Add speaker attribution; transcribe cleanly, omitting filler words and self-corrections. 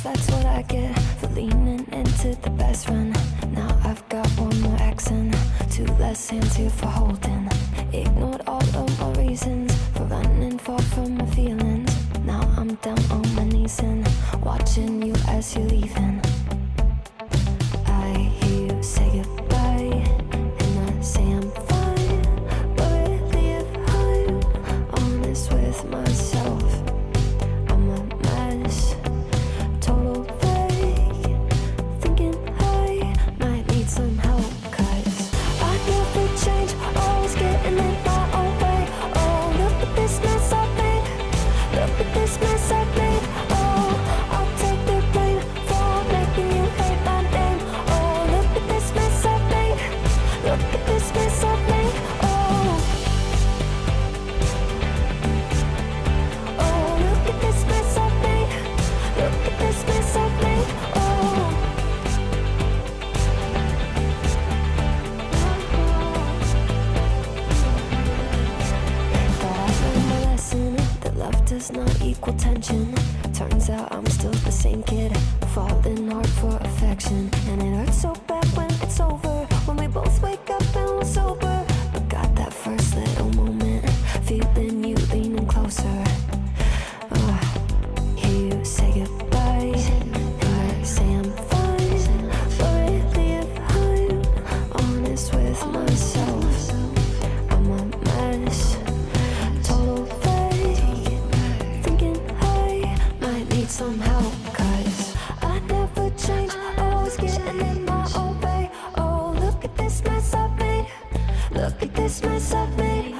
Speaker 1: guess that's what I get for leaning into the best friend. Now I've got one more accent, two less hands here for holding. Ignored all of my reasons for running far from my feelings. Now I'm down on my knees and watching you as you're leaving. I hear you say goodbye, and I say I'm fine, but really if I'm honest with myself, I'm a mess, total fake, thinking I might need some help, 'cause I never change, always getting in my own way. Oh, look at this mess I've made, look at this mess I've made. Oh, I'll take the blame for making you hate my name. Oh, look at this mess I've made, look at this mess I've made. Oh, oh, look at this mess I've made, look at this mess I've made. Oh, but I've learned my lesson that love does not equal tension. Turns out I'm still the same kid, falling hard for affection. And it hurts so bad when it's over, when we both wake up and we're sober. But got that first little moment, feeling you leaning closer. Hear you say goodbye, and I say I'm fine, but really if I'm honest with myself, I'm a mess, total fake, thinking I might need some help, 'cause I never change, always getting in my own way. Oh, look at this mess I've made, look at this mess I've made.